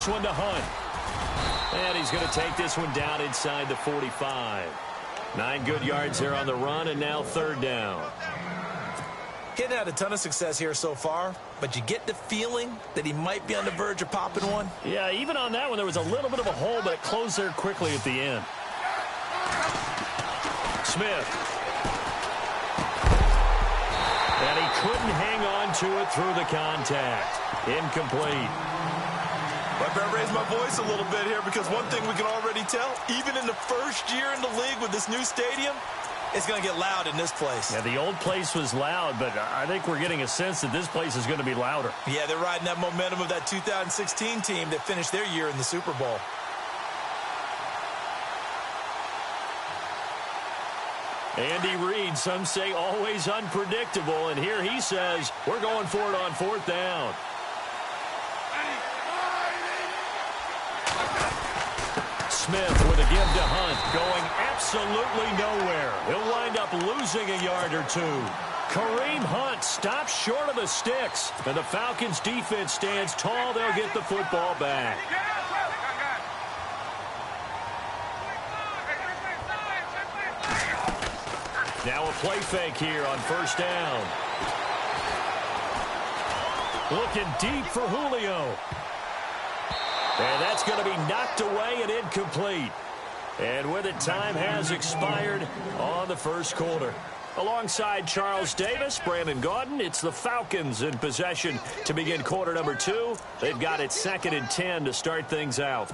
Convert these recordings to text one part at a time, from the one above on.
one to Hunt. And he's going to take this one down inside the 45. 9 good yards there on the run, and now third down. Getting had a ton of success here so far, but you get the feeling that he might be on the verge of popping one. Yeah, even on that one, there was a little bit of a hole, but it closed there quickly at the end. Smith. And he couldn't hang on to it through the contact. Incomplete. I better raise my voice a little bit here, because one thing we can already tell, even in the first year in the league with this new stadium, it's going to get loud in this place. Yeah, the old place was loud, but I think we're getting a sense that this place is going to be louder. Yeah, they're riding that momentum of that 2016 team that finished their year in the Super Bowl. Andy Reid, some say always unpredictable, and here he says, we're going for it on fourth down. Smith with a give to Hunt, going absolutely nowhere. He'll wind up losing a yard or two. Kareem Hunt stops short of the sticks, and the Falcons defense stands tall. They'll get the football back. Now a play fake here on first down. Looking deep for Julio. And that's going to be knocked away and incomplete. And with it, time has expired on the first quarter. Alongside Charles Davis, Brandon Gaudin, it's the Falcons in possession to begin quarter number 2. They've got it 2nd and 10 to start things out.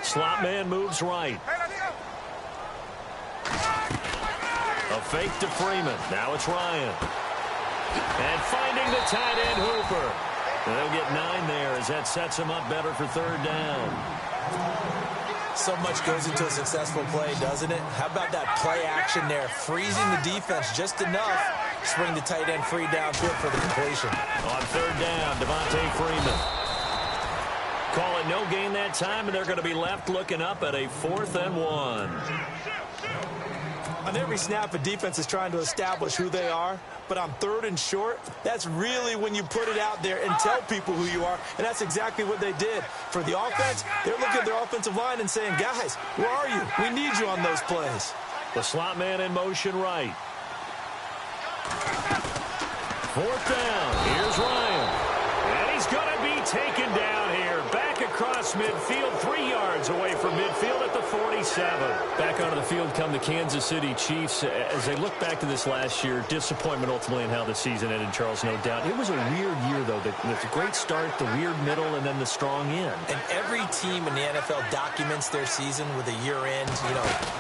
Slot man moves right. A fake to Freeman. Now it's Ryan. And finding the tight end Hooper. And they'll get 9 there as that sets him up better for third down. So much goes into a successful play, doesn't it? How about that play action there? Freezing the defense just enough to bring the tight end free downfield for the completion. On third down, Devontae Freeman. Call it no gain that time, and they're going to be left looking up at a 4th and 1. On every snap, a defense is trying to establish who they are, but on 3rd and short, that's really when you put it out there and tell people who you are, and that's exactly what they did. For the offense, they're looking at their offensive line and saying, guys, where are you? We need you on those plays. The slot man in motion right. 4th down. Here's Ryan. And he's going to be taken down here. Back across midfield, 3 yards away from midfield at the 47. Back onto the field come the Kansas City Chiefs. As they look back to this last year, disappointment ultimately in how the season ended, Charles, no doubt. It was a weird year, though. The great start, the weird middle, and then the strong end. And every team in the NFL documents their season with a year-end,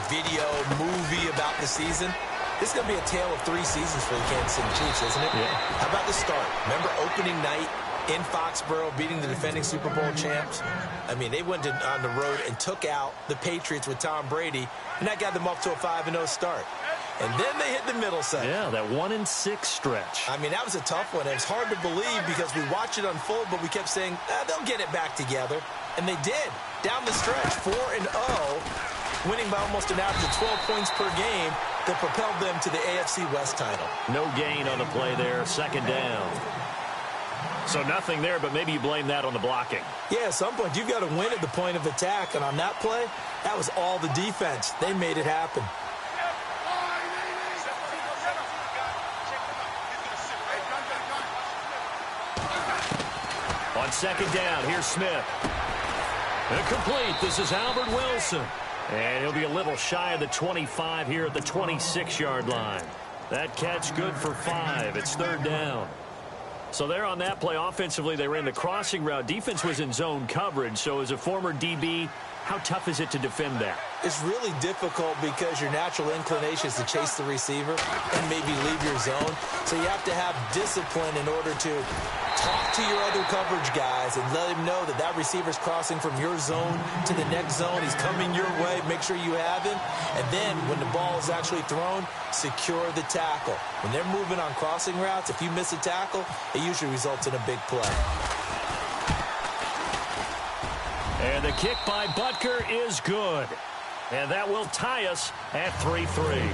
video, movie about the season. This is going to be a tale of 3 seasons for the Kansas City Chiefs, isn't it? Yeah. How about the start? Remember opening night in Foxborough, beating the defending Super Bowl champs? I mean, they went on the road and took out the Patriots with Tom Brady, and that got them up to a 5-0 start. And then they hit the middle section. Yeah, that 1-6 stretch. I mean, that was a tough one. It was hard to believe because we watched it unfold, but we kept saying, they'll get it back together. And they did. Down the stretch, 4-0, winning by almost an average of 12 points per game that propelled them to the AFC West title. No gain on the play there, 2nd down. So nothing there, but maybe you blame that on the blocking. Yeah, at some point, you've got to win at the point of attack. And on that play, that was all the defense. They made it happen. On 2nd down, here's Smith. Incomplete. This is Albert Wilson. And he'll be a little shy of the 25 here at the 26-yard line. That catch good for 5. It's 3rd down. So there on that play, offensively, they ran the crossing route. Defense was in zone coverage. So as a former DB, how tough is it to defend that? It's really difficult because your natural inclination is to chase the receiver and maybe leave your zone. So you have to have discipline in order to talk to your other coverage guys and let him know that that receiver's crossing from your zone to the next zone. He's coming your way. Make sure you have him. And then when the ball is actually thrown, secure the tackle. When they're moving on crossing routes, if you miss a tackle, it usually results in a big play. And the kick by Butker is good. And that will tie us at 3-3.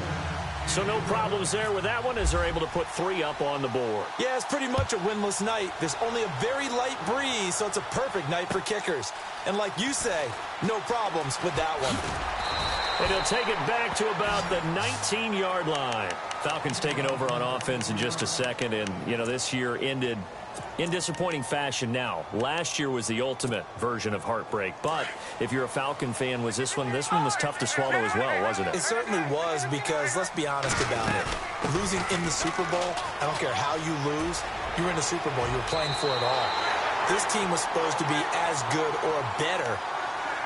So no problems there with that one as they're able to put 3 up on the board. Yeah, it's pretty much a winless night. There's only a very light breeze, so it's a perfect night for kickers. And like you say, no problems with that one. And he'll take it back to about the 19-yard line. Falcons taking over on offense in just a second. And, you know, this year ended in disappointing fashion now. Last year was the ultimate version of heartbreak. But if you're a Falcon fan, was this one was tough to swallow as well, wasn't it? It certainly was because, let's be honest about it, losing in the Super Bowl, I don't care how you lose, you're in the Super Bowl. You're playing for it all. This team was supposed to be as good or better.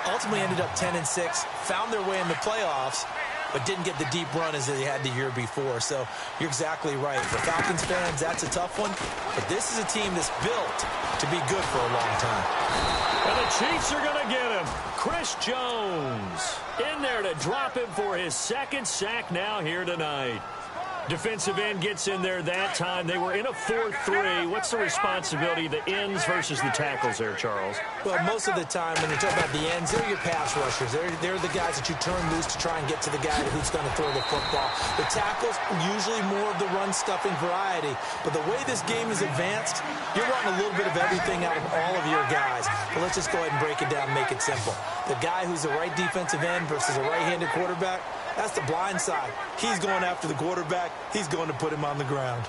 Ultimately ended up 10-6, found their way in the playoffs, but didn't get the deep run as they had the year before. So you're exactly right. For Falcons fans, that's a tough one. But this is a team that's built to be good for a long time. And the Chiefs are going to get him. Chris Jones in there to drop him for his 2nd sack now here tonight. Defensive end gets in there that time. They were in a 4-3. What's the responsibility, the ends versus the tackles there, Charles? Well, most of the time when you talk about the ends, they're your pass rushers. They're the guys that you turn loose to try and get to the guy who's going to throw the football. The tackles, usually more of the run-stuffing variety. But the way this game is advanced, you're wanting a little bit of everything out of all of your guys. But let's just go ahead and break it down and make it simple. The guy who's the right defensive end versus a right-handed quarterback, that's the blind side. He's going after the quarterback. He's going to put him on the ground.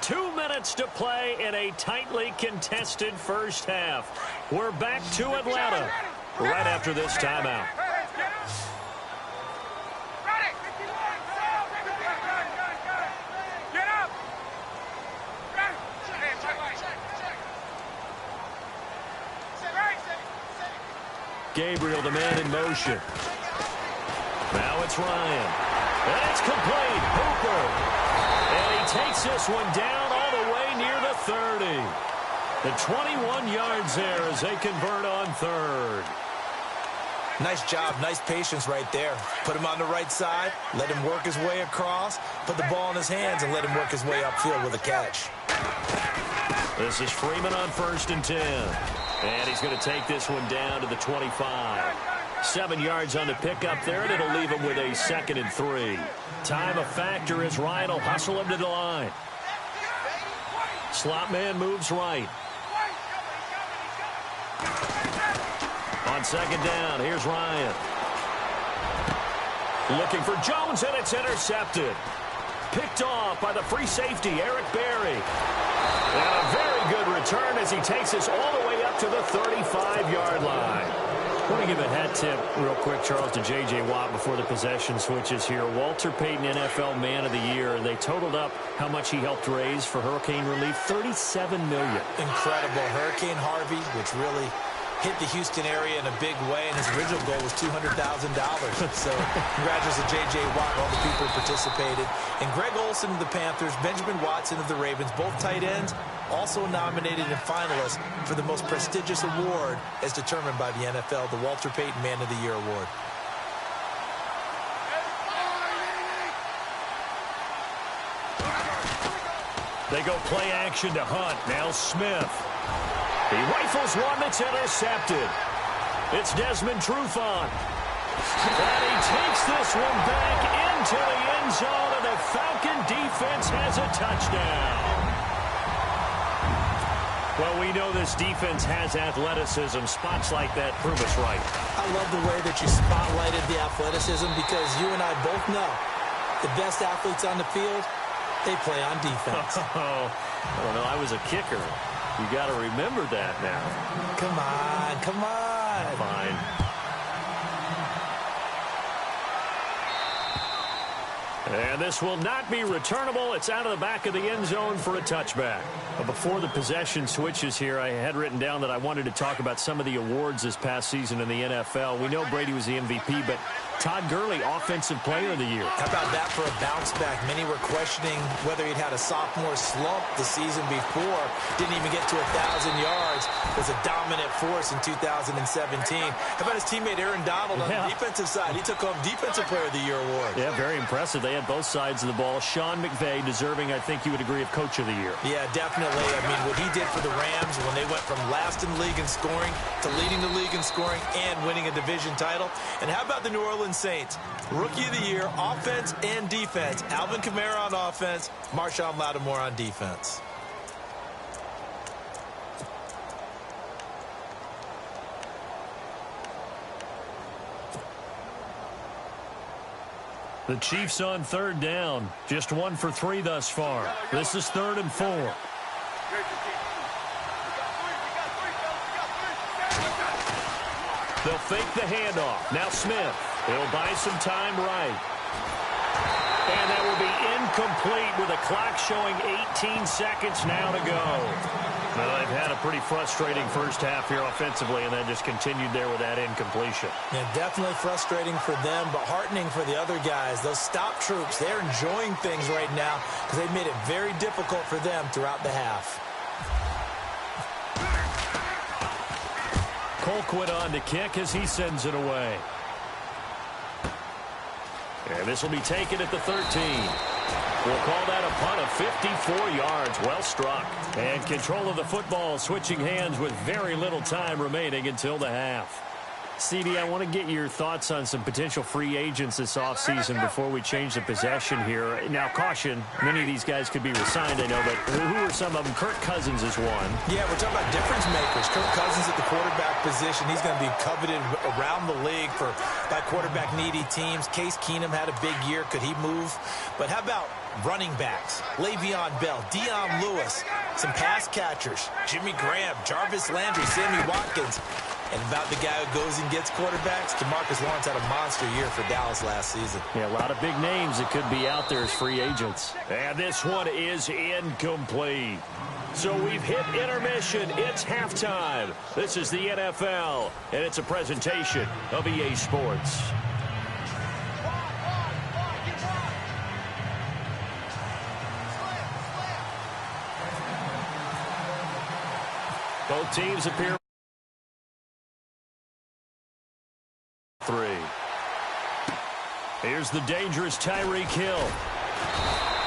Two minutes to play in a tightly contested first half. We're back to Atlanta right after this timeout. Gabriel, the man in motion. Now it's Ryan. And it's complete. Hooper. And he takes this one down all the way near the 30. The 21 yards there as they convert on 3rd. Nice job, nice patience right there. Put him on the right side, let him work his way across, put the ball in his hands, and let him work his way upfield with a catch. This is Freeman on 1st and 10. And he's going to take this one down to the 25. 7 yards on the pickup there, and it'll leave him with a 2nd and 3. Time a factor as Ryan will hustle him to the line. Slot man moves right. On 2nd down, here's Ryan. Looking for Jones, and it's intercepted. Picked off by the free safety, Eric Berry. And a very good return as he takes us all the way up to the 35-yard line. I want to give a hat tip real quick, Charles, to J.J. Watt before the possession switches here. Walter Payton, NFL Man of the Year. They totaled up how much he helped raise for hurricane relief, $37 million. Incredible. Hurricane Harvey, which really hit the Houston area in a big way, and his original goal was $200,000. So congratulations to J.J. Watt and all the people who participated. And Greg Olsen of the Panthers, Benjamin Watson of the Ravens, both tight ends, also nominated and finalists for the most prestigious award as determined by the NFL, the Walter Payton Man of the Year Award. They go play action to Hunt. Now Smith. He rifles one that's intercepted. It's Desmond Trufant. And he takes this one back into the end zone, and the Falcon defense has a touchdown. Well, we know this defense has athleticism. Spots like that prove us right. I love the way that you spotlighted the athleticism because you and I both know the best athletes on the field, they play on defense. Oh, I don't know. I was a kicker. You got to remember that now. Come on, come on. Fine. And this will not be returnable. It's out of the back of the end zone for a touchback. But before the possession switches here, I had written down that I wanted to talk about some of the awards this past season in the NFL. We know Brady was the MVP, but Todd Gurley, Offensive Player of the Year. How about that for a bounce back? Many were questioning whether he'd had a sophomore slump the season before. Didn't even get to 1,000 yards. Was a dominant force in 2017. How about his teammate Aaron Donald on the defensive side? He took home Defensive Player of the Year award. Yeah, very impressive. They had both sides of the ball. Sean McVay deserving, I think you would agree, of Coach of the Year. Yeah, definitely. I mean, what he did for the Rams when they went from last in the league in scoring to leading the league in scoring and winning a division title. And how about the New Orleans Saints? Rookie of the Year, offense and defense. Alvin Kamara on offense, Marshawn Lattimore on defense. The Chiefs on third down. Just 1 for 3 thus far. This is 3rd and 4. They'll fake the handoff. Now Smith. He'll buy some time right. And that will be incomplete with a clock showing 18 seconds now to go. Well, they've had a pretty frustrating first half here offensively, and then just continued there with that incompletion. Yeah, definitely frustrating for them, but heartening for the other guys. Those stop troops, they're enjoying things right now because they've made it very difficult for them throughout the half. Colquitt on to kick as he sends it away. And this will be taken at the 13. We'll call that a punt of 54 yards. Well struck. And control of the football switching hands with very little time remaining until the half. CD, I want to get your thoughts on some potential free agents this offseason before we change the possession here. Now, caution, many of these guys could be re-signed, I know, but who are some of them? Kirk Cousins is one. Yeah, we're talking about difference makers. Kirk Cousins at the quarterback position. He's going to be coveted around the league by quarterback-needy teams. Case Keenum had a big year. Could he move? But how about running backs? Le'Veon Bell, Dion Lewis, some pass catchers, Jimmy Graham, Jarvis Landry, Sammy Watkins. And about the guy who goes and gets quarterbacks, DeMarcus Lawrence had a monster year for Dallas last season. Yeah, a lot of big names that could be out there as free agents. And this one is incomplete. So we've hit intermission. It's halftime. This is the NFL, and it's a presentation of EA Sports. Both teams appear. 3. Here's the dangerous Tyreek Hill.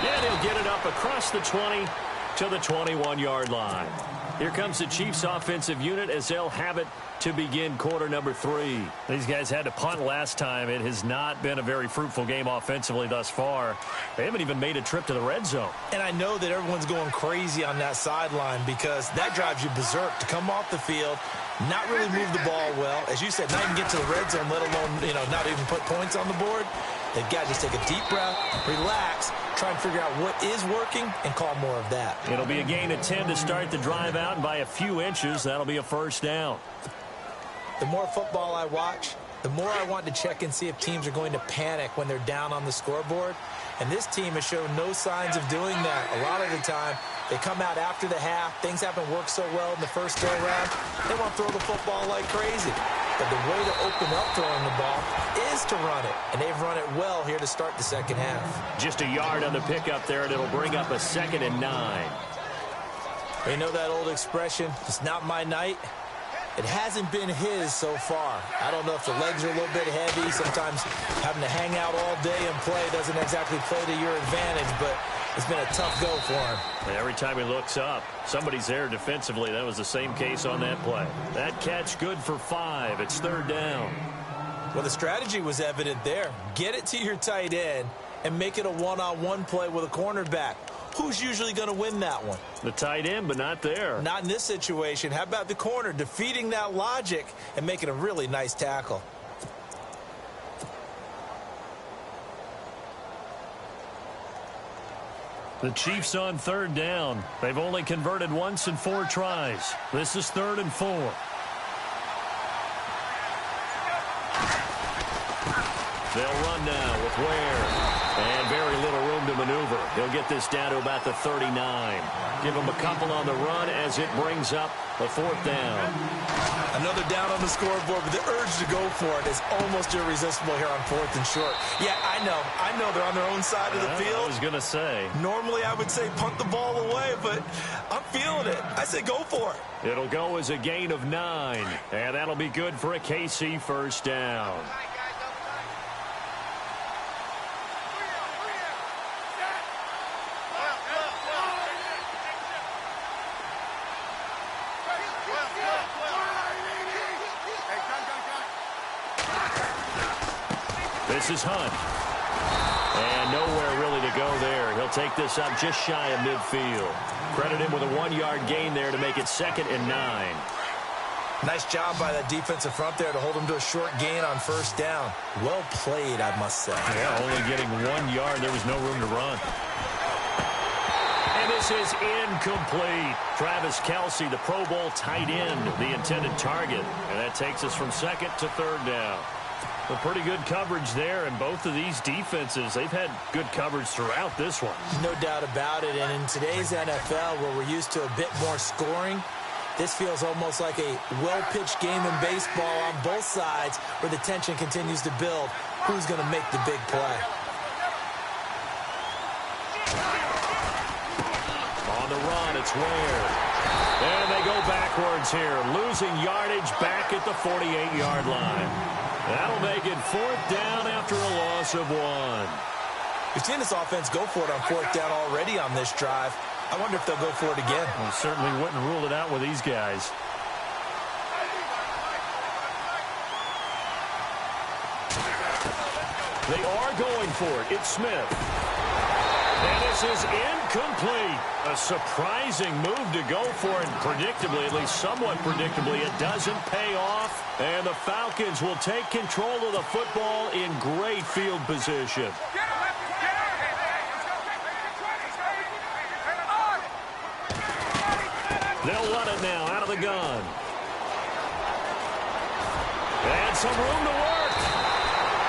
And he'll get it up across the 20 to the 21-yard line. Here comes the Chiefs offensive unit as they'll have it to begin quarter number 3. These guys had to punt last time. It has not been a very fruitful game offensively thus far. They haven't even made a trip to the red zone. And I know that everyone's going crazy on that sideline because that drives you berserk to come off the field, not really move the ball well. As you said, not even get to the red zone, let alone, not even put points on the board. They've got to just take a deep breath, relax, try and figure out what is working, and call more of that. It'll be a gain of 10 to start the drive out, and by a few inches, that'll be a first down. The more football I watch, the more I want to check and see if teams are going to panic when they're down on the scoreboard. And this team has shown no signs of doing that. A lot of the time, they come out after the half. Things haven't worked so well in the first go-around. They want to throw the football like crazy. But the way to open up throwing the ball is to run it. And they've run it well here to start the second half. Just a yard on the pickup there, and it'll bring up a 2nd and 9. You know that old expression, it's not my night? It hasn't been his so far. I don't know if the legs are a little bit heavy. Sometimes having to hang out all day and play doesn't exactly play to your advantage, but it's been a tough go for him. And every time he looks up, somebody's there defensively. That was the same case on that play. That catch good for 5. It's 3rd down. Well, the strategy was evident there. Get it to your tight end and make it a one-on-one play with a cornerback. Who's usually going to win that one? The tight end, but not there. Not in this situation. How about the corner defeating that logic and making a really nice tackle? The Chiefs on 3rd down. They've only converted once in 4 tries. This is 3rd and 4. They'll run now with Ware. And very little room to maneuver. He'll get this down to about the 39. Give him a couple on the run as it brings up a 4th down. Another down on the scoreboard, but the urge to go for it is almost irresistible here on 4th and short. Yeah, I know they're on their own side of the field. I was going to say. Normally I would say punt the ball away, but I'm feeling it. I say go for it. It'll go as a gain of 9, and that'll be good for a KC 1st down. This is Hunt. And nowhere really to go there. He'll take this up just shy of midfield. Credit him with a 1-yard gain there to make it 2nd and 9. Nice job by that defensive front there to hold him to a short gain on 1st down. Well played, I must say. Yeah, only getting 1 yard. There was no room to run. And this is incomplete. Travis Kelce, the Pro Bowl tight end, the intended target. And that takes us from 2nd to 3rd down. Well, pretty good coverage there, and both of these defenses, they've had good coverage throughout this one. No doubt about it, and in today's NFL, where we're used to a bit more scoring, this feels almost like a well-pitched game in baseball on both sides where the tension continues to build. Who's going to make the big play? On the run, it's Ware. And they go backwards here, losing yardage back at the 48-yard line. That'll make it 4th down after a loss of 1. We've seen this offense go for it on 4th down already on this drive. I wonder if they'll go for it again. Well, certainly wouldn't rule it out with these guys. They are going for it. It's Smith. And this is incomplete. A surprising move to go for it. Predictably, at least somewhat predictably, it doesn't pay off. And the Falcons will take control of the football in great field position. They'll run it now out of the gun. And some room to work.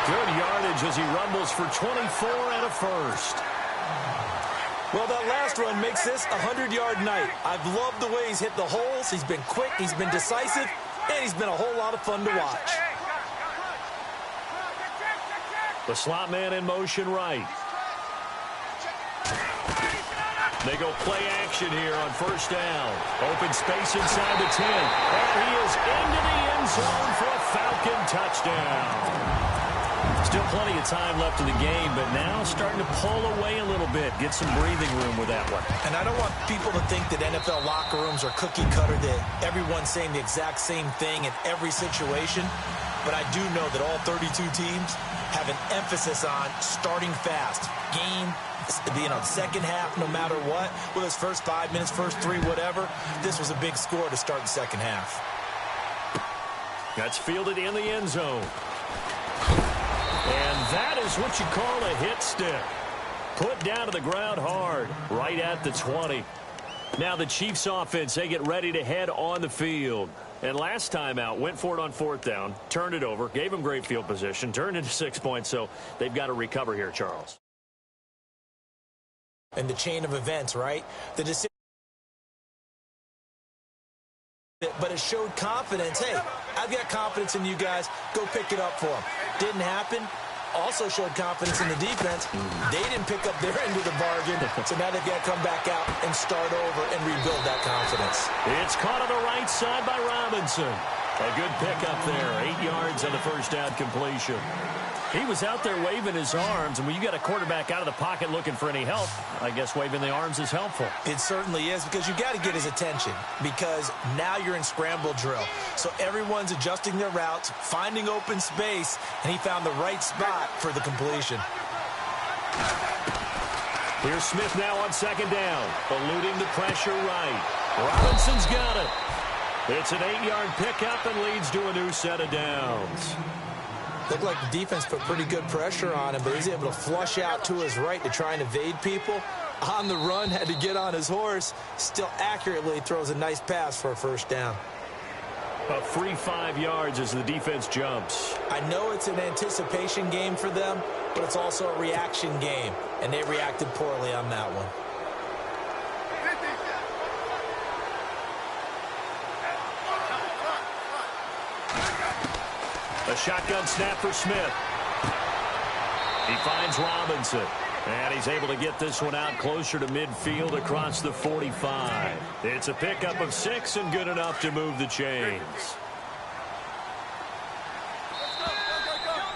Good yardage as he rumbles for 24 and a 1st. Well, that last run makes this a 100-yard night. I've loved the way he's hit the holes. He's been quick, he's been decisive, and he's been a whole lot of fun to watch. The slot man in motion right. They go play action here on 1st down. Open space inside the 10. And he is into the end zone for a Falcon touchdown. Still plenty of time left in the game, but now starting to pull away a little bit. Get some breathing room with that one. And I don't want people to think that NFL locker rooms are cookie cutter, that everyone's saying the exact same thing in every situation. But I do know that all 32 teams have an emphasis on starting fast. Game, second half, no matter what. Whether it's first 5 minutes, first 3, whatever. This was a big score to start the second half. That's fielded in the end zone. And that is what you call a hit stick. Put down to the ground hard, right at the 20. Now the Chiefs offense, they get ready to head on the field. And last time out, went for it on 4th down, turned it over, gave them great field position, turned into 6 points, so they've got to recover here, Charles. And the chain of events, right? The decision. But it showed confidence. Hey, I've got confidence in you guys. Go pick it up for them. Didn't happen. Also showed confidence in the defense. They didn't pick up their end of the bargain. So now they've got to come back out and start over and rebuild that confidence. It's caught on the right side by Robinson. A good pickup there. 8 yards on the 1st down completion. He was out there waving his arms, and when you got a quarterback out of the pocket looking for any help, I guess waving the arms is helpful. It certainly is, because you got to get his attention, because now you're in scramble drill. So everyone's adjusting their routes, finding open space, and he found the right spot for the completion. Here's Smith now on 2nd down, eluding the pressure right. Robinson's got it. It's an 8-yard pickup and leads to a new set of downs. Looked like the defense put pretty good pressure on him, but he's able to flush out to his right to try and evade people. On the run, had to get on his horse. Still accurately throws a nice pass for a 1st down. A free 5 yards as the defense jumps. I know it's an anticipation game for them, but it's also a reaction game, and they reacted poorly on that one. A shotgun snap for Smith. He finds Robinson. And he's able to get this one out closer to midfield across the 45. It's a pickup of 6 and good enough to move the chains.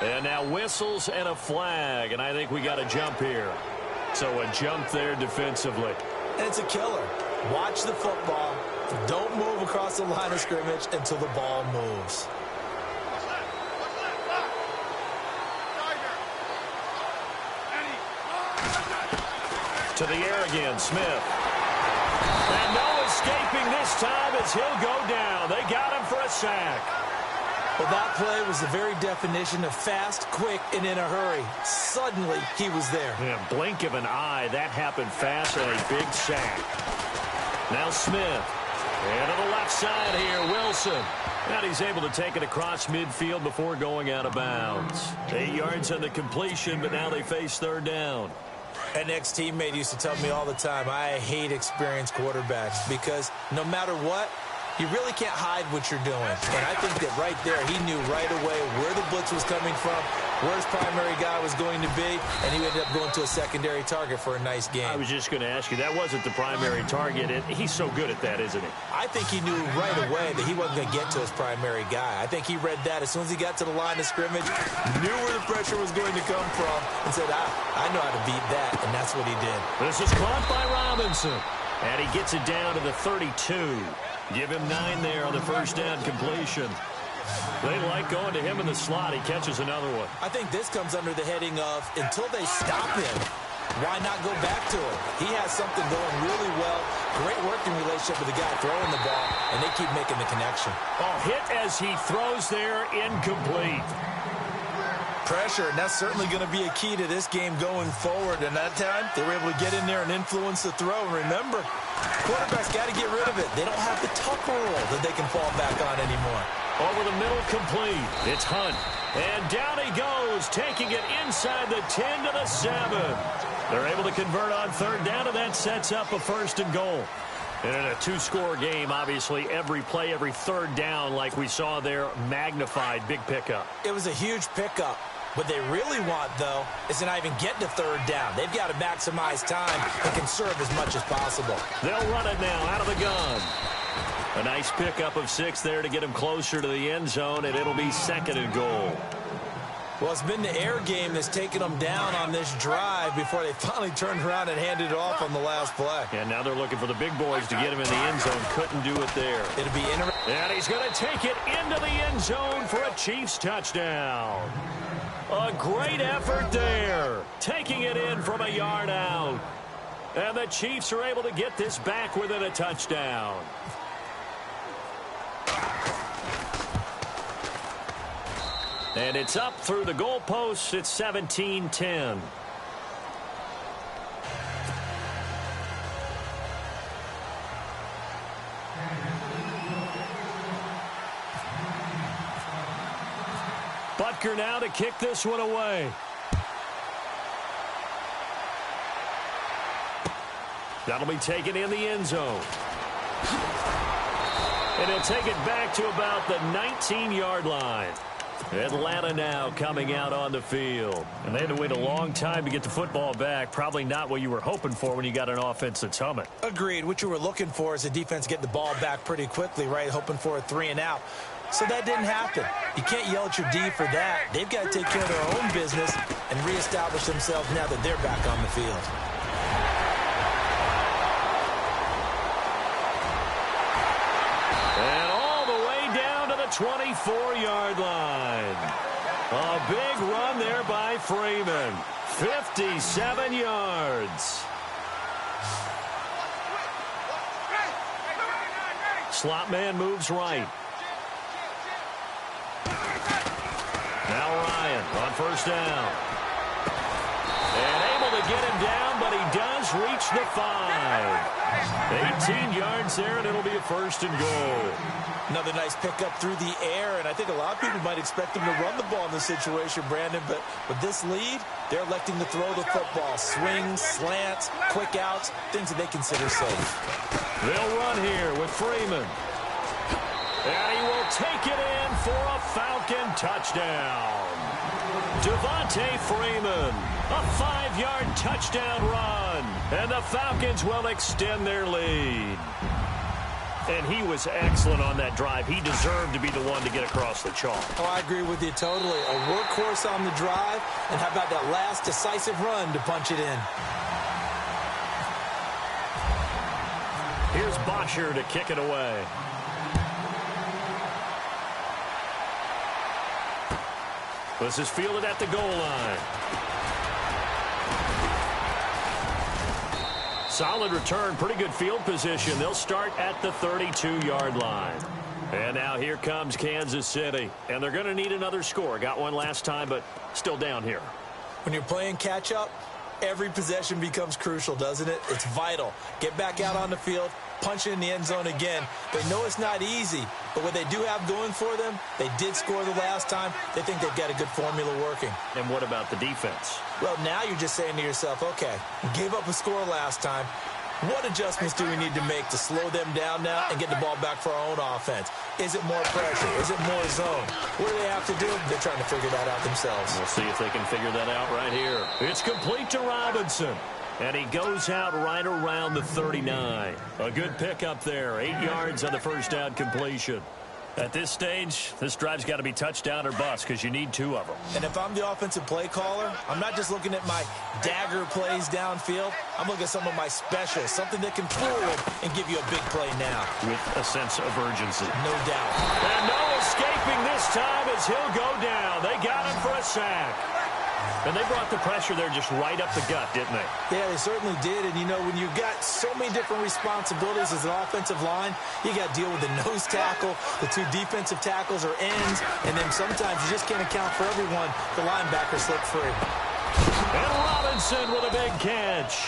And now whistles and a flag, and I think we got a jump here. So a jump there defensively. And it's a killer. Watch the football. Don't move across the line of scrimmage until the ball moves. To the air again, Smith. And no escaping this time as he'll go down. They got him for a sack. Well, that play was the very definition of fast, quick, and in a hurry. Suddenly, he was there. Yeah, blink of an eye. That happened fast and a big sack. Now Smith. And to the left side here, Wilson. And he's able to take it across midfield before going out of bounds. 8 yards on the completion, but now they face third down. An ex-teammate used to tell me all the time, I hate experienced quarterbacks because no matter what, you really can't hide what you're doing. And I think that right there, he knew right away where the blitz was coming from, where his primary guy was going to be, and he ended up going to a secondary target for a nice game. I was just going to ask you, that wasn't the primary target. He's so good at that, isn't he? I think he knew right away that he wasn't going to get to his primary guy. I think he read that as soon as he got to the line of scrimmage, knew where the pressure was going to come from, and said, I know how to beat that, and that's what he did. This is caught by Robinson, and he gets it down to the 32. Give him 9 there on the first down completion. They like going to him in the slot. He catches another one. I think this comes under the heading of until they stop him, why not go back to him? He has something going really well. Great working relationship with the guy throwing the ball, and they keep making the connection. Oh, hit as he throws there, incomplete. Pressure, and that's certainly going to be a key to this game going forward. And that time, they were able to get in there and influence the throw. And remember, quarterbacks got to get rid of it. They don't have the tuck rule that they can fall back on anymore. Over the middle, complete. It's Hunt. And down he goes, taking it inside the 10 to the 7. They're able to convert on third down, and that sets up a 1st and goal. And in a 2-score game, obviously, every play, every third down, like we saw there, magnified, big pickup. It was a huge pickup. What they really want, though, is to not even get to third down. They've got to maximize time and conserve as much as possible. They'll run it now out of the gun. A nice pickup of 6 there to get him closer to the end zone, and it'll be 2nd and goal. Well, it's been the air game that's taken them down on this drive before they finally turned around and handed it off on the last play. And now they're looking for the big boys to get him in the end zone. Couldn't do it there. It'll be interesting. And he's going to take it into the end zone for a Chiefs touchdown. A great effort there, taking it in from a yard out. And the Chiefs are able to get this back within a touchdown. And it's up through the goalposts. It's 17-10. Butker now to kick this one away. That'll be taken in the end zone. And he'll take it back to about the 19-yard line. Atlanta now coming out on the field. And they had to wait a long time to get the football back. Probably not what you were hoping for when you got an offense that's humming. Agreed. What you were looking for is the defense get the ball back pretty quickly, right? Hoping for a 3-and-out. So that didn't happen. You can't yell at your D for that. They've got to take care of their own business and reestablish themselves now that they're back on the field. And all the way down to the 24-yard line. A big run there by Freeman. 57 yards. Slot man moves right. Now Ryan on first down. And able to get him down, but he does has reached the 5. 18 yards there, and it'll be a 1st and goal. Another nice pickup through the air, and I think a lot of people might expect him to run the ball in this situation, Brandon, but with this lead, they're electing to throw the football. Swings, slants, quick outs, things that they consider safe. They'll run here with Freeman. And he will take it in for a Falcon touchdown. Devontae Freeman, a 5-yard touchdown run. And the Falcons will extend their lead. And he was excellent on that drive. He deserved to be the one to get across the chalk. Oh, I agree with you totally. A workhorse on the drive, and how about that last decisive run to punch it in? Here's Bosher to kick it away. This is fielded at the goal line. Solid return, pretty good field position. They'll start at the 32-yard line. And now here comes Kansas City. And they're going to need another score. Got one last time, but still down here. When you're playing catch-up, every possession becomes crucial, doesn't it? It's vital. Get back out on the field, punch it in the end zone again. They know it's not easy, but what they do have going for them, they did score the last time. They think they've got a good formula working. And what about the defense? Well, now you're just saying to yourself, okay, we gave up a score last time. What adjustments do we need to make to slow them down now and get the ball back for our own offense? Is it more pressure? Is it more zone? What do they have to do? They're trying to figure that out themselves. We'll see if they can figure that out right here. It's complete to Robinson. And he goes out right around the 39. A good pickup there. 8 yards on the first down completion. At this stage, this drive's got to be touchdown or bust because you need 2 of them. And if I'm the offensive play caller, I'm not just looking at my dagger plays downfield. I'm looking at some of my specials, something that can fool and give you a big play now. With a sense of urgency. No doubt. And no escaping this time as he'll go down. They got him for a sack. And they brought the pressure there just right up the gut, didn't they? Yeah, they certainly did. And, you know, when you've got so many different responsibilities as an offensive line, you got to deal with the nose tackle, the 2 defensive tackles or ends, and then sometimes you just can't account for everyone. The linebacker slipped free. And Robinson with a big catch.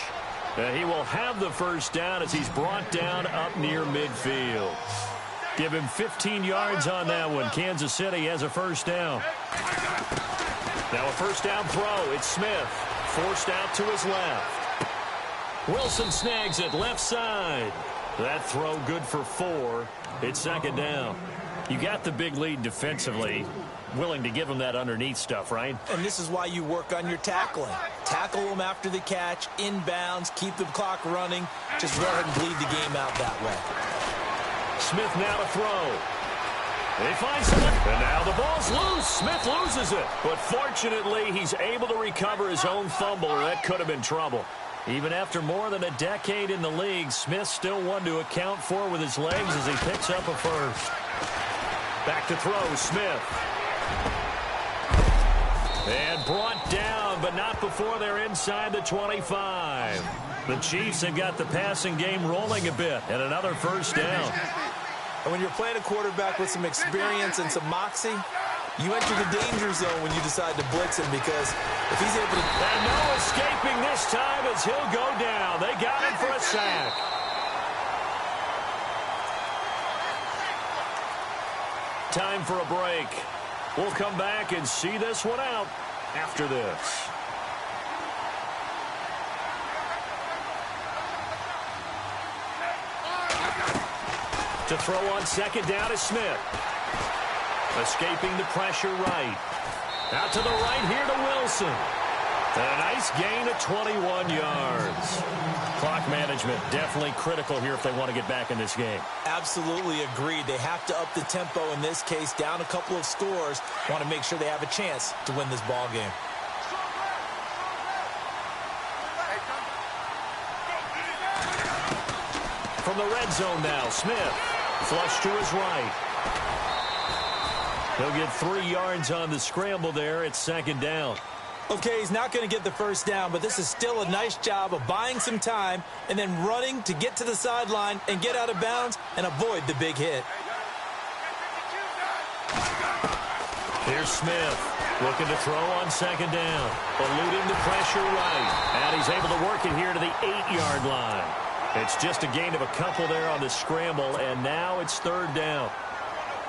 He will have the first down as he's brought down up near midfield. Give him 15 yards on that one. Kansas City has a first down. Now a first down throw. It's Smith. Forced out to his left. Wilson snags it left side. That throw good for 4. It's second down. You got the big lead defensively. Willing to give them that underneath stuff, right? And this is why you work on your tackling. Tackle them after the catch, inbounds, keep the clock running. Just go ahead and bleed the game out that way. Smith now to throw. They find someone, and now the ball's loose. Smith loses it. But fortunately, he's able to recover his own fumble, or that could have been trouble. Even after more than a decade in the league, Smith still one to account for with his legs as he picks up a first. Back to throw, Smith. And brought down, but not before they're inside the 25. The Chiefs have got the passing game rolling a bit, and another first down. And when you're playing a quarterback with some experience and some moxie, you enter the danger zone when you decide to blitz him, because if he's able to... And no escaping this time as he'll go down. They got him for a sack. Time for a break. We'll come back and see this one out after this. To throw on second down is Smith. Escaping the pressure right. Out to the right here to Wilson. And a nice gain of 21 yards. Clock management definitely critical here if they want to get back in this game. Absolutely agreed. They have to up the tempo in this case, down a couple of scores. Want to make sure they have a chance to win this ball game. From the red zone now, Smith. Flush to his right. He'll get 3 yards on the scramble there. It's second down. Okay, he's not going to get the first down, but this is still a nice job of buying some time and then running to get to the sideline and get out of bounds and avoid the big hit. Here's Smith. Looking to throw on second down. Eluding the pressure right. And he's able to work it here to the 8-yard line. It's just a gain of a couple there on the scramble, and now it's third down.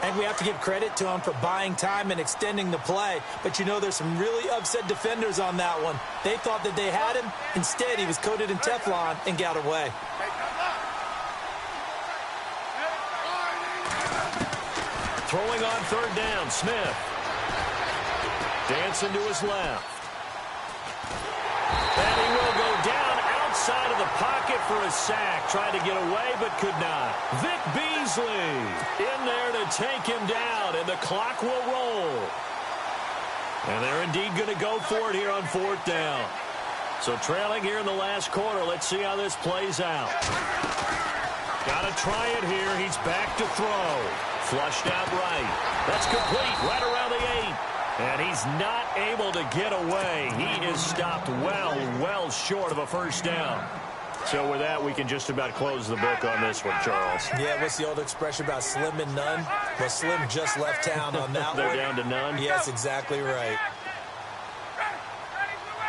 And we have to give credit to him for buying time and extending the play. But, you know, there's some really upset defenders on that one. They thought that they had him. Instead, he was coated in Teflon and got away. Throwing on third down, Smith. Dancing to his left. And he will go down outside of the pocket for a sack. Tried to get away, but could not. Vic Beasley in there to take him down, and the clock will roll. And they're indeed going to go for it here on fourth down. So trailing here in the last quarter. Let's see how this plays out. Got to try it here. He's back to throw. Flushed out right. That's complete right around the 8. And he's not able to get away. He is stopped well short of a first down. So with that, we can just about close the book on this one, Charles. Yeah, what's the old expression about slim and none? Well, Slim just left town on that one. They're down to none? Yes, exactly right.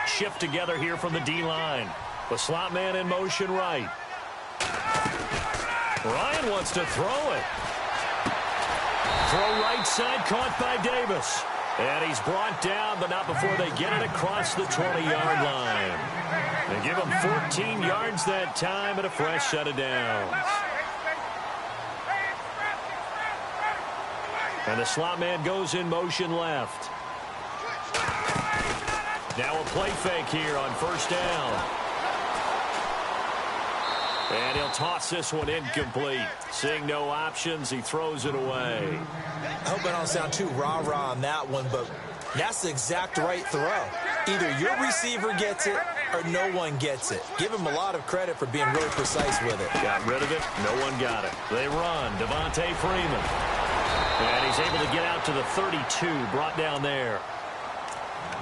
Shift together here from the D-line. The slot man in motion right. Ryan wants to throw it. Throw right side, caught by Davis. And he's brought down, but not before they get it across the 20-yard line. They give him 14 yards that time and a fresh set of downs. And the slot man goes in motion left. Now a play fake here on first down. And he'll toss this one incomplete. Seeing no options, he throws it away. I hope I don't sound too rah-rah on that one, but that's the exact right throw. Either your receiver gets it or no one gets it. Give him a lot of credit for being really precise with it. Got rid of it. No one got it. They run. Devontae Freeman. And he's able to get out to the 32, brought down there.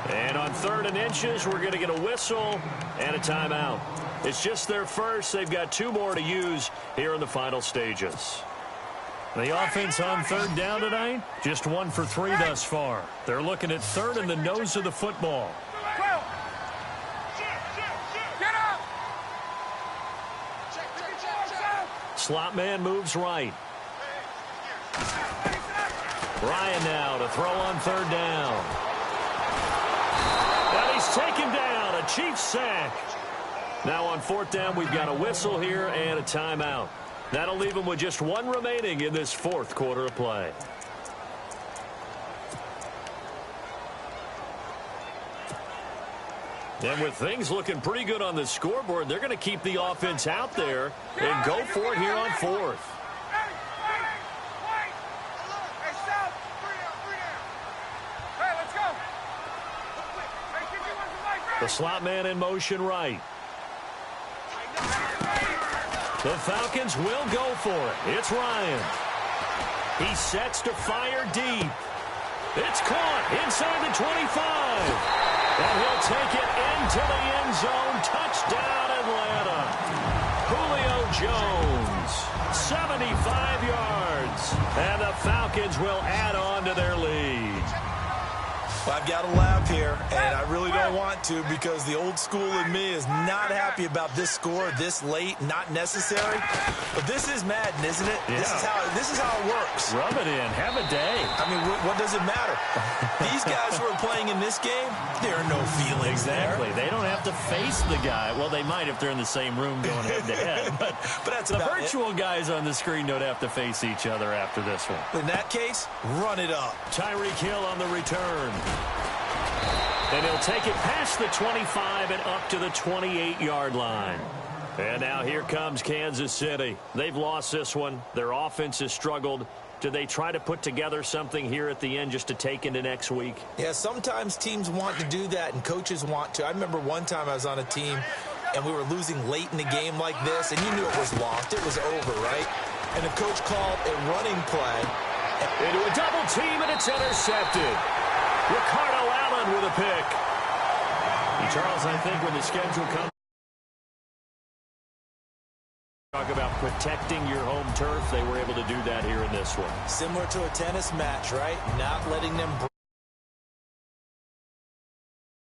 And on 3rd and inches, we're going to get a whistle and a timeout. It's just their first. They've got 2 more to use here in the final stages. The offense on 3rd down tonight, just 1 for 3 thus far. They're looking at 3rd in the nose of the football. Slot man moves right. Ryan now to throw on 3rd down. And he's taken down. A Chiefs sack. Now on 4th down, we've got a whistle here and a timeout. That'll leave them with just 1 remaining in this 4th quarter of play. And with things looking pretty good on the scoreboard, they're going to keep the offense out there and go for it here on 4th. The slot man in motion right. The Falcons will go for it. It's Ryan. He sets to fire deep. It's caught inside the 25. And he'll take it into the end zone. Touchdown, Atlanta. Julio Jones, 75 yards. And the Falcons will add on to their lead. Well, I've got to laugh here, and I really don't want to because the old school in me is not happy about this score this late, not necessary. But this is Madden, isn't it? Yeah. This is how it works. Rub it in. Have a day. I mean, what does it matter? These guys who are playing in this game, there are no feelings Exactly. there. They don't have to face the guy. Well, they might if they're in the same room going head-to-head. But that's the about virtual guys on the screen don't have to face each other after this one. In that case, run it up. Tyreek Hill on the return. And he'll take it past the 25 and up to the 28-yard line. And now here comes Kansas City. They've lost this one. Their offense has struggled. Do they try to put together something here at the end just to take into next week? Yeah, sometimes teams want to do that and coaches want to. I remember one time I was on a team and we were losing late in the game like this, and you knew it was lost. It was over, right? And the coach called a running play. Into a double team, and it's intercepted. Ricardo Allen with a pick. And Charles, I think when the schedule comes, talk about protecting your home turf, they were able to do that here in this one. Similar to a tennis match, right? Not letting them